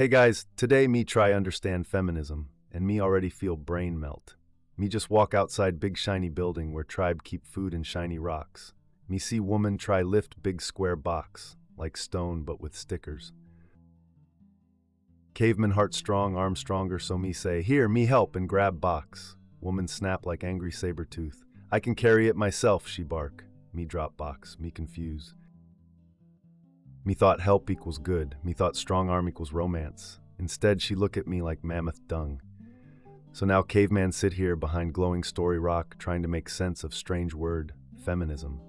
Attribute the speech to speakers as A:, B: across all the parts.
A: Hey guys, today me try understand feminism, and me already feel brain melt. Me just walk outside big shiny building where tribe keep food in shiny rocks. Me see woman try lift big square box, like stone but with stickers. Caveman heart strong, arm stronger, so me say, here, me help and grab box. Woman snap like angry saber tooth. I can carry it myself, she bark. Me drop box, me confuse. Me thought help equals good. Me thought strong arm equals romance. Instead, she look at me like mammoth dung. So now caveman sit here behind glowing story rock trying to make sense of strange word, feminism.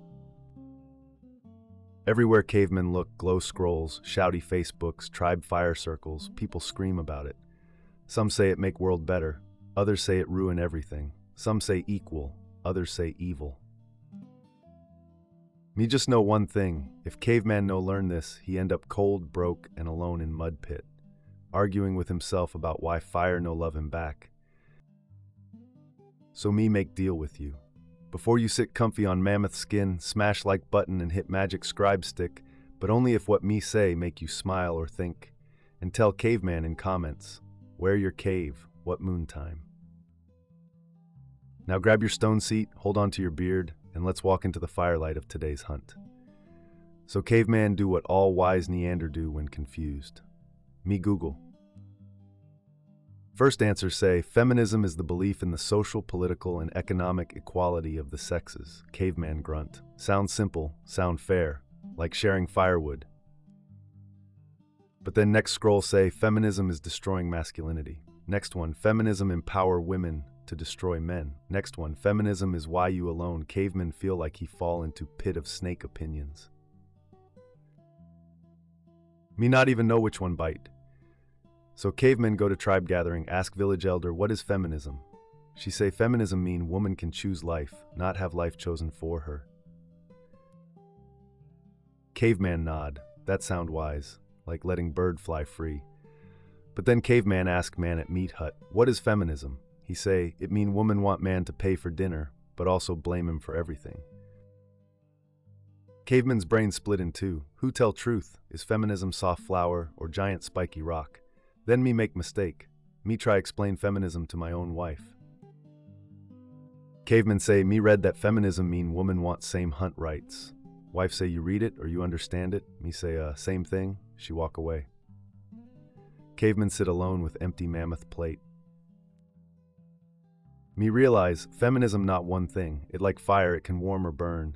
A: Everywhere cavemen look, glow scrolls, shouty Facebooks, tribe fire circles, people scream about it. Some say it make world better. Others say it ruin everything. Some say equal. Others say evil. Me just know one thing, if caveman no learn this, he end up cold, broke, and alone in mud pit, arguing with himself about why fire no love him back. So me make deal with you. Before you sit comfy on mammoth skin, smash like button and hit magic scribe stick, but only if what me say make you smile or think. And tell caveman in comments, where your cave, what moon time. Now grab your stone seat, hold on to your beard, and let's walk into the firelight of today's hunt. So caveman do what all wise Neander do when confused. Me Google. First answers say, feminism is the belief in the social, political, and economic equality of the sexes. Caveman grunt. Sounds simple, sound fair, like sharing firewood. But then next scroll say, feminism is destroying masculinity. Next one, feminism empower women to destroy men. Next one, feminism is why you alone. Cavemen feel like he fall into pit of snake opinions. Me not even know which one bite. So cavemen go to tribe gathering, ask village elder, what is feminism? She say feminism mean woman can choose life, not have life chosen for her. Caveman nod, that sound wise, like letting bird fly free. But then caveman ask man at meat hut, what is feminism? He say, it mean woman want man to pay for dinner, but also blame him for everything. Caveman's brain split in two. Who tell truth? Is feminism soft flower or giant spiky rock? Then me make mistake. Me try explain feminism to my own wife. Caveman say, me read that feminism mean woman want same hunt rights. Wife say, you read it or you understand it? Me say, same thing. She walk away. Caveman sit alone with empty mammoth plate. Me realize, feminism not one thing. It like fire, it can warm or burn.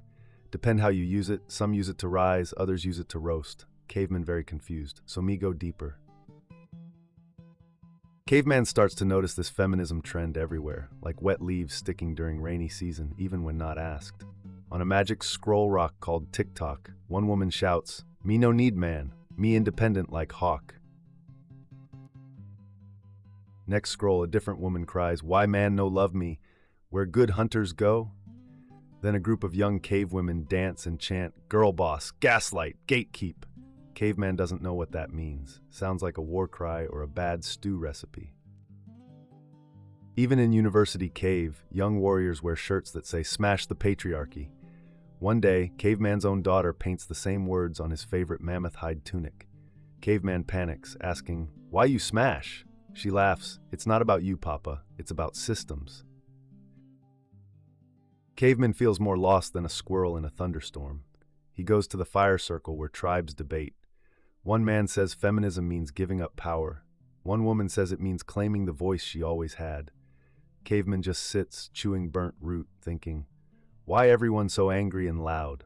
A: Depend how you use it. Some use it to rise, others use it to roast. Caveman very confused, so me go deeper. Caveman starts to notice this feminism trend everywhere, like wet leaves sticking during rainy season, even when not asked. On a magic scroll rock called TikTok, one woman shouts, me no need man, me independent like hawk. Next scroll, a different woman cries, why man no love me, where good hunters go? Then a group of young cave women dance and chant, girl boss, gaslight, gatekeep. Caveman doesn't know what that means. Sounds like a war cry or a bad stew recipe. Even in University Cave, young warriors wear shirts that say, smash the patriarchy. One day, Caveman's own daughter paints the same words on his favorite mammoth hide tunic. Caveman panics, asking, why you smash? She laughs, it's not about you, Papa, it's about systems. Caveman feels more lost than a squirrel in a thunderstorm. He goes to the fire circle where tribes debate. One man says feminism means giving up power. One woman says it means claiming the voice she always had. Caveman just sits, chewing burnt root, thinking, why everyone so angry and loud?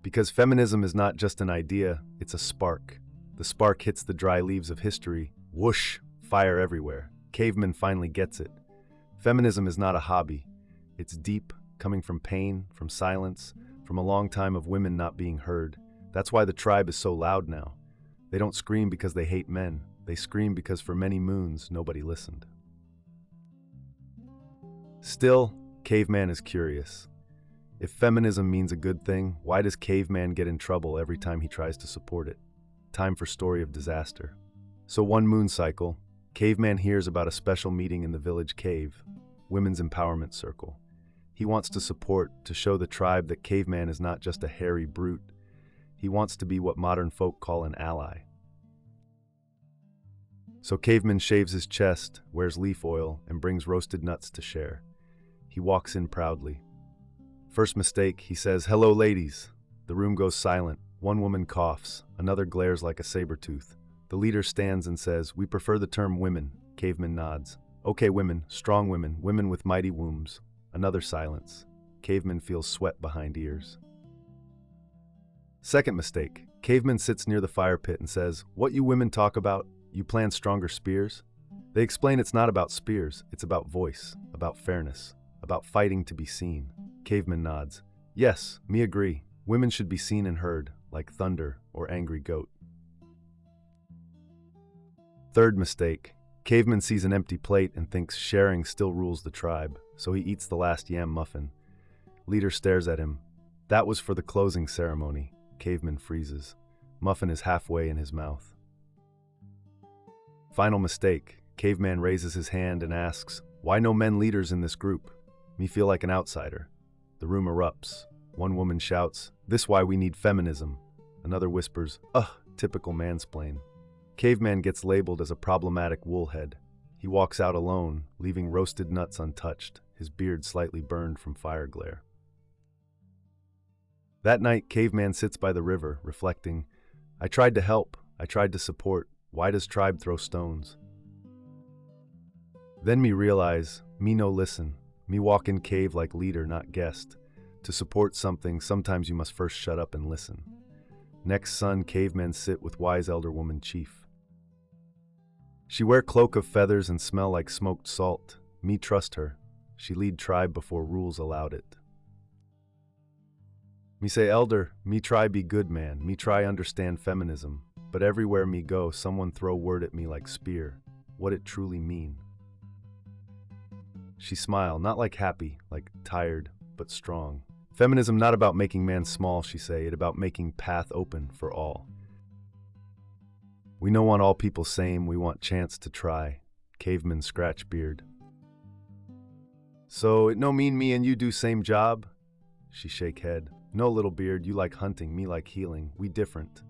A: Because feminism is not just an idea, it's a spark. The spark hits the dry leaves of history. Whoosh, fire everywhere. Caveman finally gets it. Feminism is not a hobby. It's deep, coming from pain, from silence, from a long time of women not being heard. That's why the tribe is so loud now. They don't scream because they hate men. They scream because for many moons, nobody listened. Still, Caveman is curious. If feminism means a good thing, why does Caveman get in trouble every time he tries to support it? Time for story of disaster. So one moon cycle, Caveman hears about a special meeting in the village cave, Women's Empowerment Circle. He wants to support, to show the tribe that Caveman is not just a hairy brute. He wants to be what modern folk call an ally. So Caveman shaves his chest, wears leaf oil, and brings roasted nuts to share. He walks in proudly. First mistake, he says, "Hello, ladies." The room goes silent. One woman coughs. Another glares like a saber-tooth. The leader stands and says, "We prefer the term women." Caveman nods. "Okay, women, strong women, women with mighty wombs." Another silence. Caveman feels sweat behind ears. Second mistake. Caveman sits near the fire pit and says, "What you women talk about? You plan stronger spears?" They explain it's not about spears, it's about voice, about fairness, about fighting to be seen. Caveman nods. "Yes, me agree. Women should be seen and heard, like thunder or angry goat." Third mistake. Caveman sees an empty plate and thinks sharing still rules the tribe, so he eats the last yam muffin. Leader stares at him. "That was for the closing ceremony." Caveman freezes. Muffin is halfway in his mouth. Final mistake. Caveman raises his hand and asks, "Why no men leaders in this group? Me feel like an outsider." The room erupts. One woman shouts, "This why we need feminism." Another whispers, "Ugh, typical mansplain." Caveman gets labeled as a problematic woolhead. He walks out alone, leaving roasted nuts untouched, his beard slightly burned from fire glare. That night, Caveman sits by the river, reflecting, "I tried to help, I tried to support. Why does tribe throw stones?" Then me realize, me no listen. Me walk in cave like leader, not guest. To support something, sometimes you must first shut up and listen. Next sun, Cavemen sit with wise elder woman chief. She wear cloak of feathers and smell like smoked salt. Me trust her. She lead tribe before rules allowed it. Me say, "Elder, me try be good man, me try understand feminism, but everywhere me go, someone throw word at me like spear. What it truly mean?" She smile, not like happy, like tired, but strong. "Feminism not about making man small," she say, it about making path open for all. "We no want all people same, we want chance to try." Caveman scratch beard. "So it no mean me and you do same job?" She shake head. "No, little beard, you like hunting, me like healing, we different.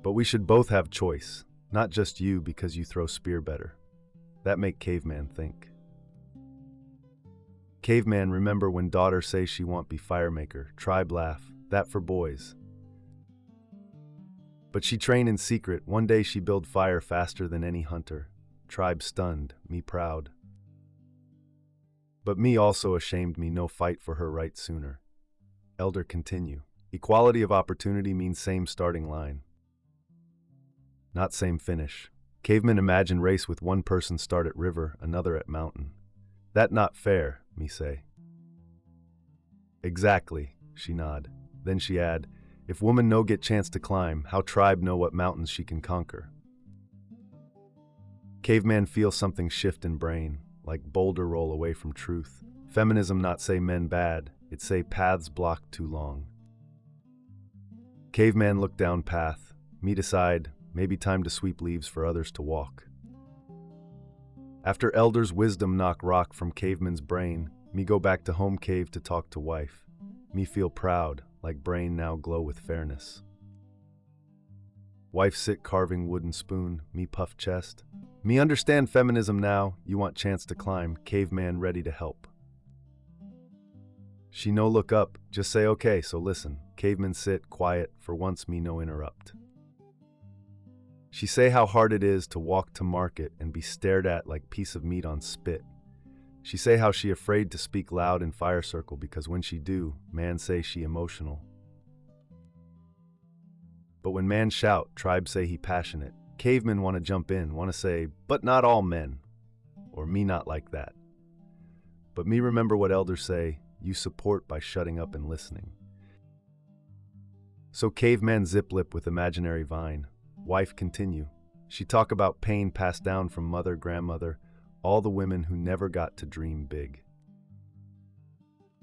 A: But we should both have choice, not just you because you throw spear better." That make Caveman think. Caveman remember when daughter say she want be firemaker, tribe laugh, that for boys. But she train in secret, one day she build fire faster than any hunter. Tribe stunned, me proud. But me also ashamed me no fight for her right sooner. Elder continue. Equality of opportunity means same starting line. Not same finish. Cavemen imagine race with one person start at river, another at mountain. That not fair, me say. Exactly, she nod. Then she add, if woman no get chance to climb, how tribe know what mountains she can conquer? Caveman feel something shift in brain, like boulder roll away from truth. Feminism not say men bad, it say paths blocked too long. Caveman look down path, me decide, maybe time to sweep leaves for others to walk. After elder's wisdom knock rock from caveman's brain, me go back to home cave to talk to wife. Me feel proud, like brain now glow with fairness. Wife sit carving wooden spoon, me puff chest. Me understand feminism now, you want chance to climb, caveman ready to help. She no look up, just say okay, so listen. Caveman sit, quiet, for once me no interrupt. She say how hard it is to walk to market and be stared at like piece of meat on spit. She say how she afraid to speak loud in fire circle because when she do, man say she emotional. But when man shout, tribe say he passionate. Cavemen want to jump in, want to say, but not all men. Or me not like that. But me remember what elders say, you support by shutting up and listening. So caveman zip lip with imaginary vine. Wife continue. She talk about pain passed down from mother, grandmother, all the women who never got to dream big.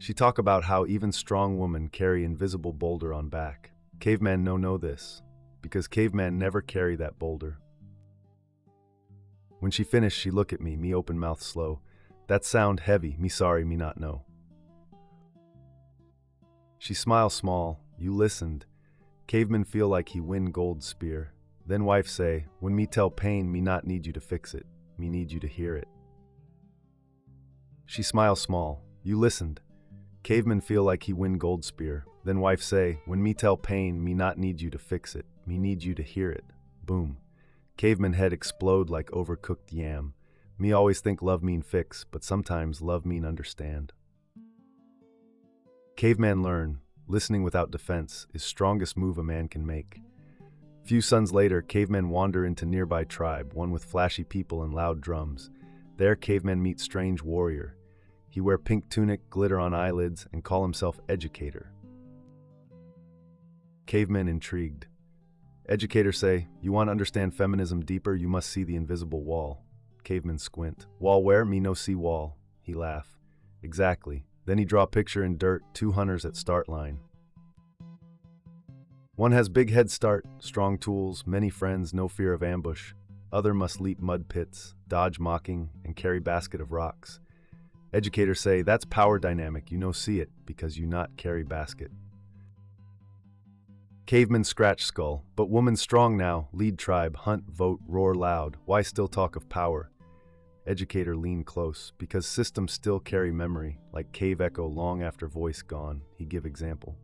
A: She talk about how even strong women carry invisible boulder on back. Caveman no know this, because caveman never carry that boulder. When she finished, she look at me open mouth slow. That sound heavy, me sorry, me not know. She smile small, you listened. Caveman feel like he win gold spear. Then wife say, when me tell pain, me not need you to fix it, me need you to hear it. She smile small, you listened. Caveman feel like he win gold spear. Then wife say, when me tell pain, me not need you to fix it, me need you to hear it. Boom. Caveman head explode like overcooked yam. Me always think love mean fix, but sometimes love mean understand. Caveman learn, listening without defense is strongest move a man can make. Few suns later, cavemen wander into nearby tribe, one with flashy people and loud drums. There, cavemen meet strange warrior. He wear pink tunic, glitter on eyelids, and call himself Educator. Cavemen intrigued. Educator say, you want to understand feminism deeper, you must see the invisible wall. Caveman squint. Wall where? Me no see wall. He laugh. Exactly. Then he draw picture in dirt, 2 hunters at start line. One has big head start, strong tools, many friends, no fear of ambush. Other must leap mud pits, dodge mocking, and carry basket of rocks. Educators say, that's power dynamic, you no see it, because you not carry basket. Caveman scratch skull, but woman strong now, lead tribe, hunt, vote, roar loud, why still talk of power? Educator lean close, because systems still carry memory, like cave echo long after voice gone, he give example.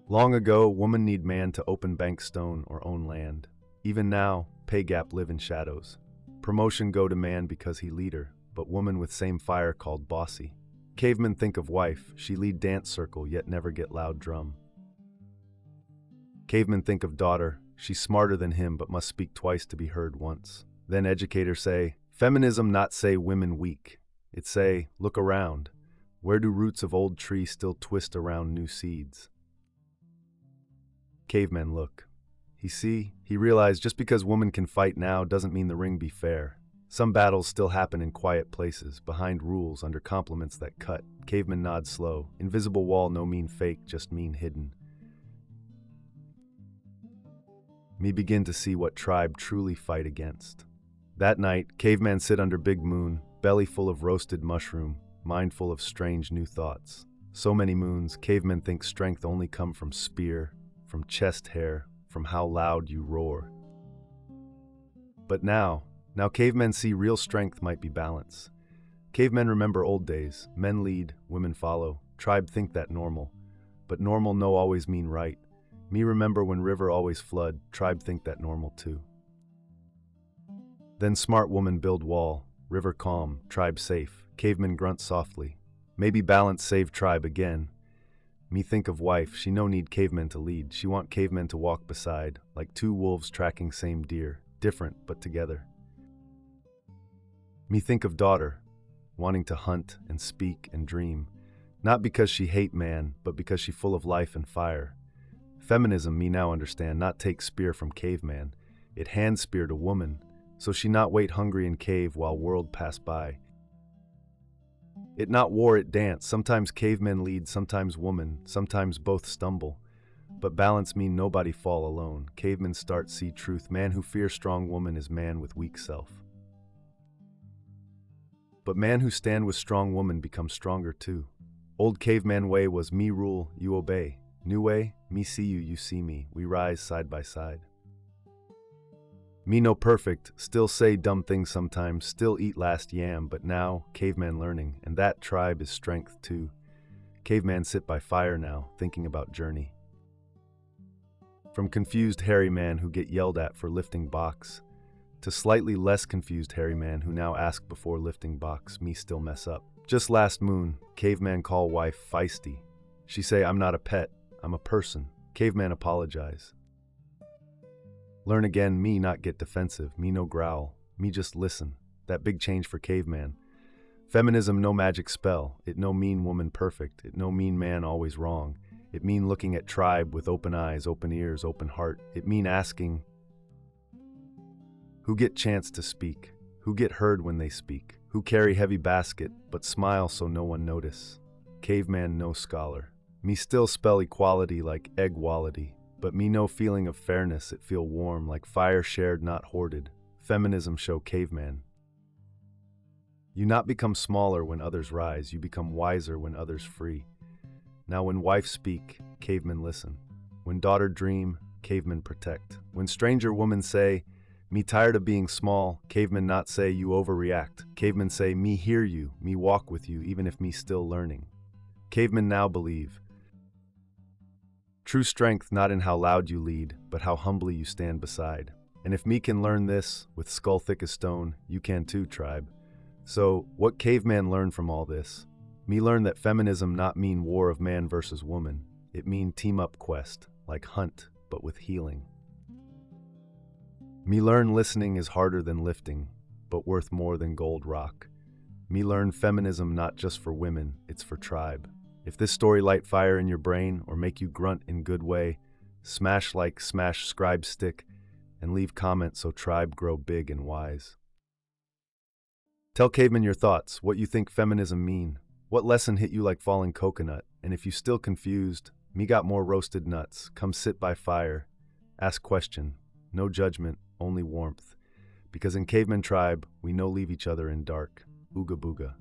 A: Long ago, woman need man to open bank stone or own land. Even now, pay gap live in shadows. Promotion go to man because he leader, but woman with same fire called bossy. Caveman think of wife, she lead dance circle yet never get loud drum. Caveman think of daughter, she's smarter than him but must speak twice to be heard once. Then educator say, feminism not say women weak. It say, look around. Where do roots of old trees still twist around new seeds? Caveman look. He realized just because woman can fight now doesn't mean the ring be fair. Some battles still happen in quiet places, behind rules, under compliments that cut. Caveman nod slow. Invisible wall no mean fake, just mean hidden. Me begin to see what tribe truly fight against. That night, caveman sit under big moon, belly full of roasted mushroom, mind full of strange new thoughts. So many moons, cavemen think strength only come from spear, from chest hair, from how loud you roar. But now cavemen see real strength might be balance. Cavemen remember old days, men lead, women follow, tribe think that normal. But normal no always mean right. Me remember when river always flood, tribe think that normal too. Then smart woman build wall, river calm, tribe safe, caveman grunt softly. Maybe balance save tribe again. Me think of wife, she no need cavemen to lead, she want cavemen to walk beside, like 2 wolves tracking same deer, different but together. Me think of daughter, wanting to hunt and speak and dream, not because she hate man, but because she full of life and fire. Feminism me now understand not take spear from caveman, it hand spear to woman, so she not wait hungry in cave while world pass by. It not war, it dance, sometimes cavemen lead, sometimes woman, sometimes both stumble. But balance mean nobody fall alone, cavemen start see truth, man who fear strong woman is man with weak self. But man who stand with strong woman becomes stronger too. Old caveman way was me rule, you obey. New way, me see you, you see me, we rise side by side. Me no perfect, still say dumb things sometimes, still eat last yam, but now, caveman learning, and that tribe is strength too. Caveman sit by fire now, thinking about journey. From confused hairy man who get yelled at for lifting box, to slightly less confused hairy man who now ask before lifting box, me still mess up. Just last moon, caveman call wife feisty. She say, I'm not a pet, I'm a person. Caveman apologize. Learn again, me not get defensive, me no growl, me just listen. That big change for caveman. Feminism no magic spell, it no mean woman perfect, it no mean man always wrong. It mean looking at tribe with open eyes, open ears, open heart. It mean asking, who get chance to speak? Who get heard when they speak? Who carry heavy basket, but smile so no one notice? Caveman no scholar. Me still spell equality like egg-wality. But me no feeling of fairness, it feel warm, like fire shared, not hoarded. Feminism show caveman. You not become smaller when others rise, you become wiser when others free. Now when wife speak, cavemen listen. When daughter dream, cavemen protect. When stranger woman say, me tired of being small, caveman not say you overreact. Caveman say, me hear you, me walk with you, even if me still learning. Caveman now believe. True strength not in how loud you lead, but how humbly you stand beside. And if me can learn this, with skull thick as stone, you can too, tribe. So, what caveman learned from all this? Me learned that feminism not mean war of man versus woman. It mean team-up quest, like hunt, but with healing. Me learn listening is harder than lifting, but worth more than gold rock. Me learn feminism not just for women, it's for tribe. If this story light fire in your brain or make you grunt in good way, smash like smash scribe stick and leave comment so tribe grow big and wise. Tell Caveman your thoughts, what you think feminism mean. What lesson hit you like falling coconut? And if you still confused, me got more roasted nuts. Come sit by fire. Ask question. No judgment, only warmth. Because in Caveman tribe, we no leave each other in dark. Ooga booga.